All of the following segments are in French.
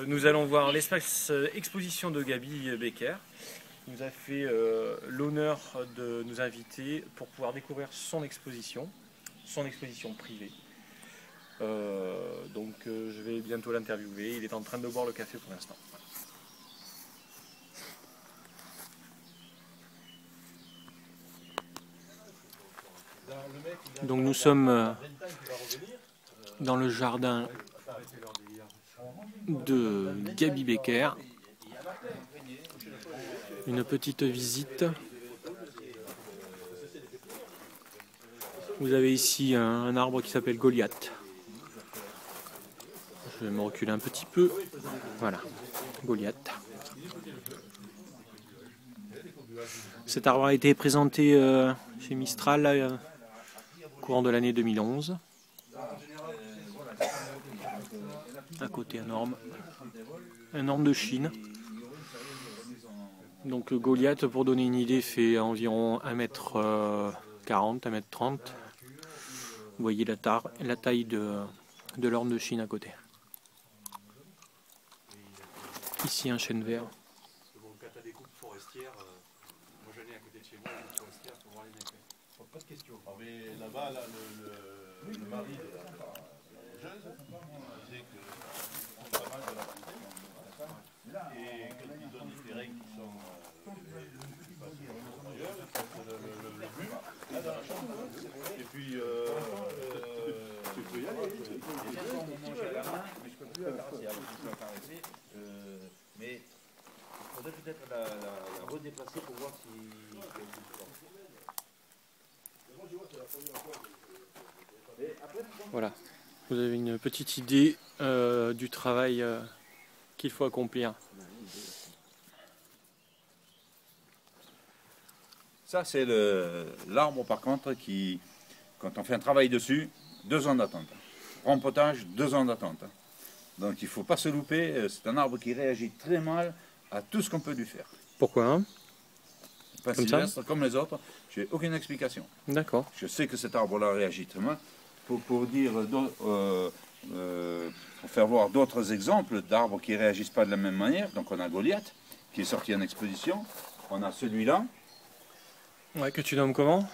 nous allons voir l'espace exposition de Gaby Becker. Il nous a fait l'honneur de nous inviter pour pouvoir découvrir son exposition privée. Donc je vais bientôt l'interviewer. Il est en train de boire le café pour l'instant. Donc nous sommes dans le jardin de Gaby Becker. Une petite visite. Vous avez ici un arbre qui s'appelle Goliath. Je vais me reculer un petit peu. Voilà, Goliath. Cet arbre a été présenté chez Mistral au courant de l'année 2011. À côté un orme de Chine. Donc Goliath, pour donner une idée, fait environ 1m40, 1m30. Vous voyez la taille de l'orme de Chine à côté. Ici un chêne vert. Quand tu as des coupes forestières, moi j'en ai à côté de chez moi, des forestières pour voir les effets. Pas de question. Mais là-bas, là, le mari de la jeune disait que c'est pas mal de la fontaine. Et quand ils donnent des terrains qui sont qui passent ailleurs, le but, là dans la chambre. Et puis tu peux y aller. Bien sûr, au moment où j'ai la main, mais je peux plus la caresser. Alors, je peux la caresser. Mais il faudrait peut-être la redéplacer pour voir si... Voilà, vous avez une petite idée du travail qu'il faut accomplir. Ça, c'est l'arbre, par contre, qui, quand on fait un travail dessus, 2 ans d'attente. Rempotage, 2 ans d'attente. Donc il ne faut pas se louper. C'est un arbre qui réagit très mal à tout ce qu'on peut lui faire. Pourquoi hein? Pas sylvestre comme les autres, je n'ai aucune explication. D'accord. Je sais que cet arbre-là réagit très mal. Pour dire, pour faire voir d'autres exemples d'arbres qui ne réagissent pas de la même manière, donc on a Goliath, qui est sorti en exposition. On a celui-là. Ouais, que tu nommes comment?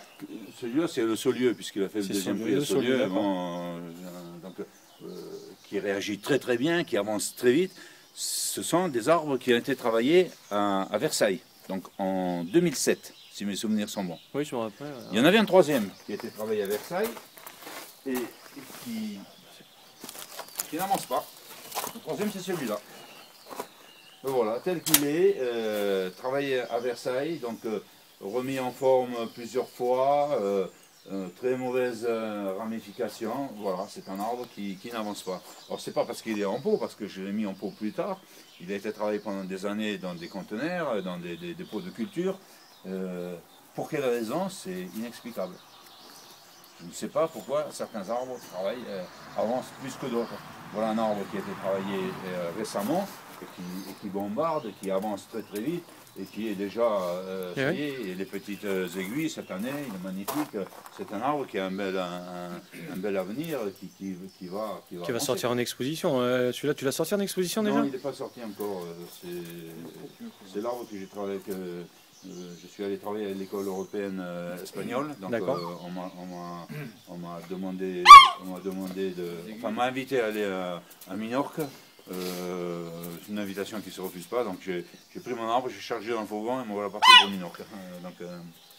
Celui-là, c'est le Saulieu, puisqu'il a fait le deuxième prix de Saulieu. Qui réagit très très bien, qui avance très vite. Ce sont des arbres qui ont été travaillés à Versailles, donc en 2007, si mes souvenirs sont bons. Oui, je me rappelle. Il y en avait un troisième qui a été travaillé à Versailles et qui n'avance pas. Le troisième, c'est celui-là. Voilà, tel qu'il est, travaillé à Versailles, donc remis en forme plusieurs fois. Très mauvaise ramification, voilà, c'est un arbre qui n'avance pas. Alors c'est pas parce qu'il est en pot, parce que je l'ai mis en pot plus tard, il a été travaillé pendant des années dans des conteneurs, dans des pots de culture. Pour quelle raison, c'est inexplicable. Je ne sais pas pourquoi certains arbres avancent plus que d'autres. Voilà un arbre qui a été travaillé récemment, et qui bombarde, qui avance très très vite, et qui est déjà, ça y est, et les petites aiguilles cette année, il est magnifique. C'est un arbre qui a un bel avenir, qui va sortir en exposition. Celui-là, tu l'as sorti en exposition déjà? Non, il n'est pas sorti encore. C'est l'arbre que j'ai travaillé avec. Je suis allé travailler à l'école européenne espagnole, donc on m'a demandé on m'a invité à aller à Minorque. Une invitation qui ne se refuse pas, donc j'ai pris mon arbre, j'ai chargé dans le fourgon et me voilà parti pour Minorque.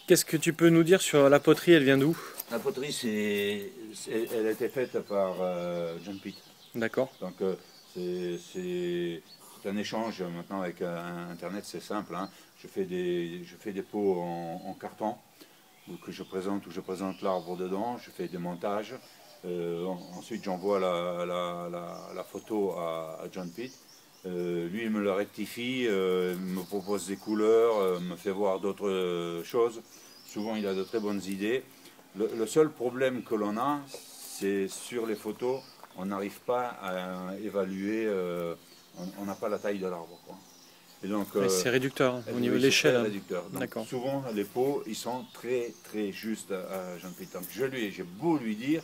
Qu'est-ce que tu peux nous dire sur la poterie? Elle vient d'où? La poterie, elle a été faite par John Pitt. D'accord. Donc c'est un échange maintenant avec Internet, c'est simple. Hein. Je fais des pots en carton où je présente l'arbre dedans, je fais des montages. Ensuite j'envoie la photo à John Pitt. Lui il me le rectifie, me propose des couleurs, me fait voir d'autres choses. Souvent il a de très bonnes idées. Le seul problème que l'on a, c'est sur les photos, on n'arrive pas à évaluer, on n'a pas la taille de l'arbre. C'est réducteur au niveau de l'échelle. Souvent les pots ils sont très très justes à John Pitt. Donc j'ai beau lui dire,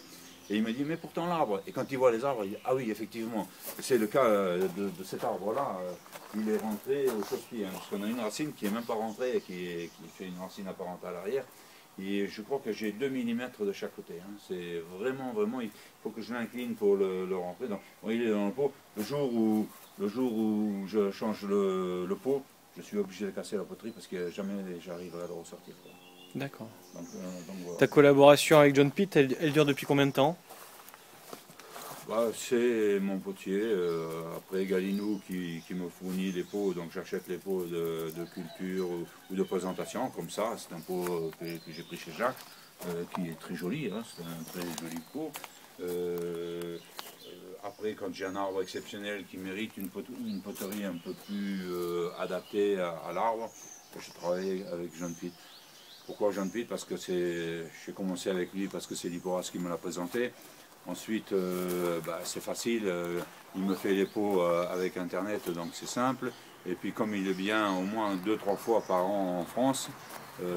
Et il me dit, mais pourtant l'arbre. Et quand il voit les arbres, il dit, ah oui, effectivement. C'est le cas de cet arbre-là. Il est rentré au chausse-pied. Hein, parce qu'on a une racine qui n'est même pas rentrée et qui fait une racine apparente à l'arrière. Et je crois que j'ai 2 mm de chaque côté. Hein. C'est vraiment, il faut que je l'incline pour le rentrer. Donc, bon, il est dans le pot. Le jour où je change le pot, je suis obligé de casser la poterie parce que jamais j'arriverai à le ressortir. D'accord. Voilà. Ta collaboration avec John Pitt, elle dure depuis combien de temps? C'est mon potier, après Galinou qui me fournit les pots, donc j'achète les pots de culture ou de présentation, comme ça, c'est un pot que j'ai pris chez Jacques, qui est très joli, hein, c'est un très joli pot. Après, quand j'ai un arbre exceptionnel qui mérite une poterie un peu plus adaptée à l'arbre, je travaille avec John Pitt. Pourquoi John Pitt? Parce que j'ai commencé avec lui parce que c'est Liporas qui me l'a présenté. Ensuite, c'est facile, il me fait les pots avec Internet, donc c'est simple. Et puis comme il vient au moins 2-3 fois par an en France,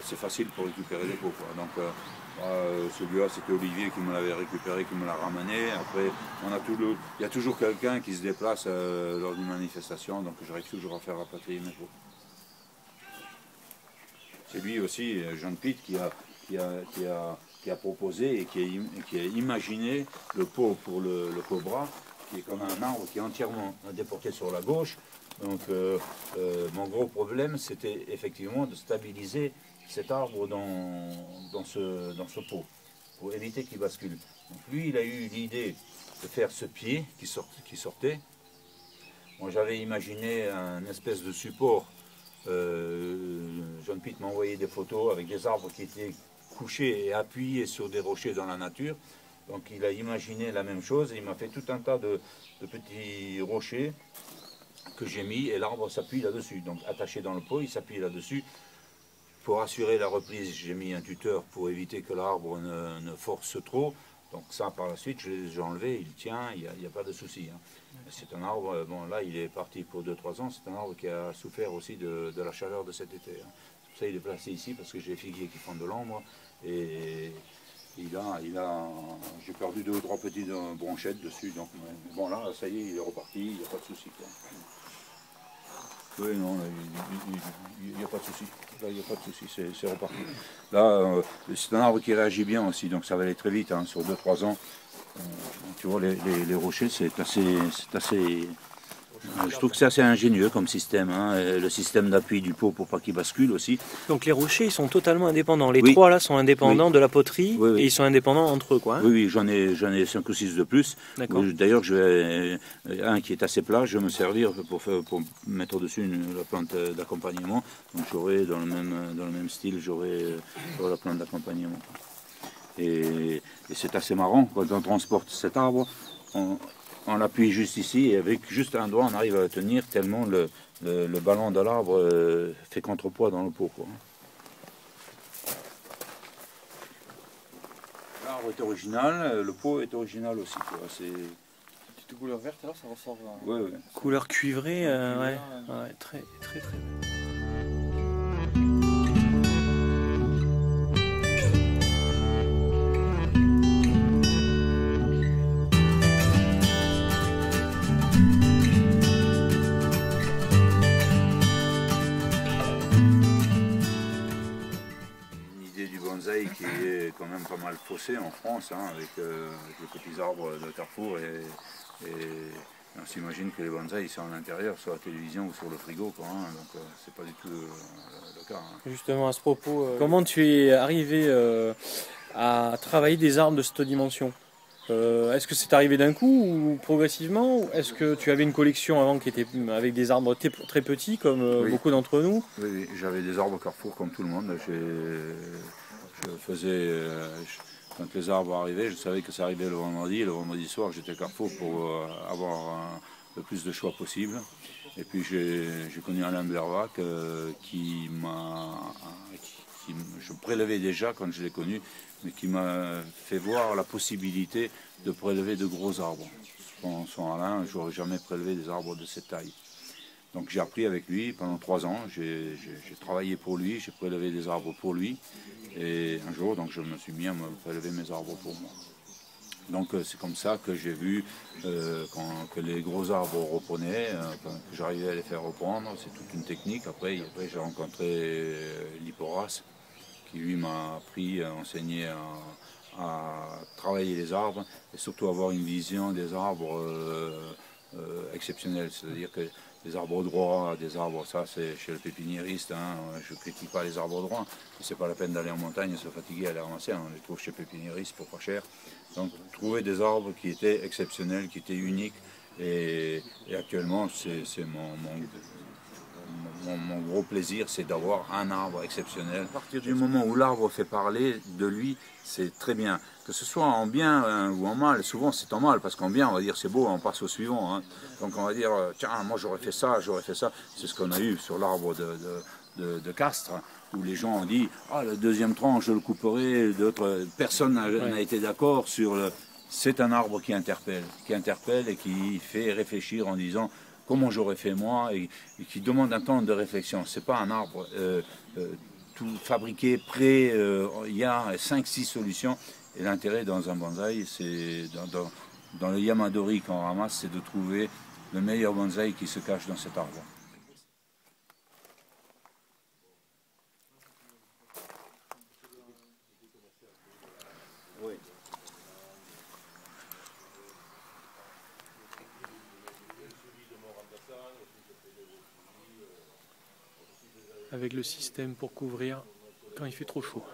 c'est facile pour récupérer les pots, quoi. Donc celui-là, c'était Olivier qui me l'avait récupéré, qui me l'a ramené. Après, il y a toujours quelqu'un qui se déplace lors d'une manifestation, donc j'arrive toujours à faire rapatrier mes pots. C'est lui aussi, John Pitt, qui a proposé et qui a imaginé le pot pour le cobra, qui est comme un arbre qui est entièrement déporté sur la gauche. Donc mon gros problème, c'était effectivement de stabiliser cet arbre dans ce pot, pour éviter qu'il bascule. Donc lui, il a eu l'idée de faire ce pied qui sortait. Moi, j'avais imaginé un espèce de support. John Pitt m'a envoyé des photos avec des arbres qui étaient couché et appuyé sur des rochers dans la nature. Donc il a imaginé la même chose et il m'a fait tout un tas de petits rochers que j'ai mis et l'arbre s'appuie là-dessus. Donc attaché dans le pot, il s'appuie là-dessus. Pour assurer la reprise, j'ai mis un tuteur pour éviter que l'arbre ne force trop. Donc ça, par la suite, j'ai enlevé, il tient, il n'y a pas de souci. Hein. C'est un arbre, bon là il est parti pour 2-3 ans, c'est un arbre qui a souffert aussi de la chaleur de cet été. Hein. C'est pour ça qu'il est placé ici, parce que j'ai des figuiers qui font de l'ombre. Et j'ai perdu 2 ou 3 petites branchettes dessus. Donc bon là, ça y est, il est reparti, il n'y a pas de souci. Oui, non, il n'y a pas de souci. Là, il n'y a pas de souci, c'est reparti. Là, c'est un arbre qui réagit bien aussi, donc ça va aller très vite, hein, sur 2-3 ans. Tu vois, les rochers, c'est assez je trouve que c'est assez ingénieux comme système, hein, le système d'appui du pot pour pas qu'il bascule aussi. Donc les rochers, ils sont totalement indépendants. Les 3 là sont indépendants de la poterie et ils sont indépendants entre eux, quoi. Hein. Oui, j'en ai 5 ou 6 de plus. D'ailleurs, un qui est assez plat, je vais me servir pour mettre au-dessus la plante d'accompagnement. Donc j'aurai dans le même style, j'aurai la plante d'accompagnement. Et c'est assez marrant quand on transporte cet arbre. On l'appuie juste ici et avec juste un doigt on arrive à le tenir tellement le ballon de l'arbre fait contrepoids dans le pot. L'arbre est original, le pot est original aussi. Petite couleur verte alors ça ressort. Ouais. Couleur cuivrée, ouais, très très très. Qui est quand même pas mal faussé en France, hein, avec les petits arbres de Carrefour et on s'imagine que les bonsaïs sont à l'intérieur, sur la télévision ou sur le frigo, quoi, hein, donc c'est pas du tout le cas. Hein. Justement à ce propos, comment tu es arrivé à travailler des arbres de cette dimension? Est-ce que c'est arrivé d'un coup ou progressivement? Est-ce que tu avais une collection avant qui était avec des arbres très petits comme beaucoup d'entre nous? Oui, j'avais des arbres Carrefour comme tout le monde. Je faisais, quand les arbres arrivaient, je savais que ça arrivait le vendredi. Et le vendredi soir, j'étais Carrefour pour avoir le plus de choix possible. Et puis j'ai connu Alain Bervac je prélevais déjà quand je l'ai connu, mais qui m'a fait voir la possibilité de prélever de gros arbres. Sans Alain, je n'aurais jamais prélevé des arbres de cette taille. Donc j'ai appris avec lui pendant 3 ans, j'ai travaillé pour lui, j'ai prélevé des arbres pour lui. Et un jour, donc, je me suis mis à me prélever mes arbres pour moi. Donc c'est comme ça que j'ai vu que les gros arbres reprenaient, que j'arrivais à les faire reprendre. C'est toute une technique. Après j'ai rencontré Liporas, qui lui m'a appris, enseigné à travailler les arbres et surtout avoir une vision des arbres exceptionnelle. C'est-à-dire que des arbres droits, des arbres, ça c'est chez le pépiniériste, hein, je ne critique pas les arbres droits, c'est pas la peine d'aller en montagne et se fatiguer à les ramasser, on les trouve chez le pépiniériste pour pas cher. Donc trouver des arbres qui étaient exceptionnels, qui étaient uniques, et actuellement c'est mon gros plaisir, c'est d'avoir un arbre exceptionnel. À partir du moment où l'arbre fait parler de lui, c'est très bien. Que ce soit en bien ou en mal, souvent c'est en mal, parce qu'en bien on va dire c'est beau, on passe au suivant. Hein. Donc on va dire, tiens, moi j'aurais fait ça, j'aurais fait ça. C'est ce qu'on a eu sur l'arbre de Castres, où les gens ont dit, ah, le deuxième tronc je le couperai, d'autres, personne n'a été d'accord sur le... C'est un arbre qui interpelle et qui fait réfléchir en disant, comment j'aurais fait moi, et qui demande un temps de réflexion. Ce n'est pas un arbre tout fabriqué, prêt, il y a 5-6 solutions. Et l'intérêt dans un bonsaï, c'est dans le yamadori qu'on ramasse, c'est de trouver le meilleur bonsaï qui se cache dans cet arbre. Avec le système pour couvrir quand il fait trop chaud.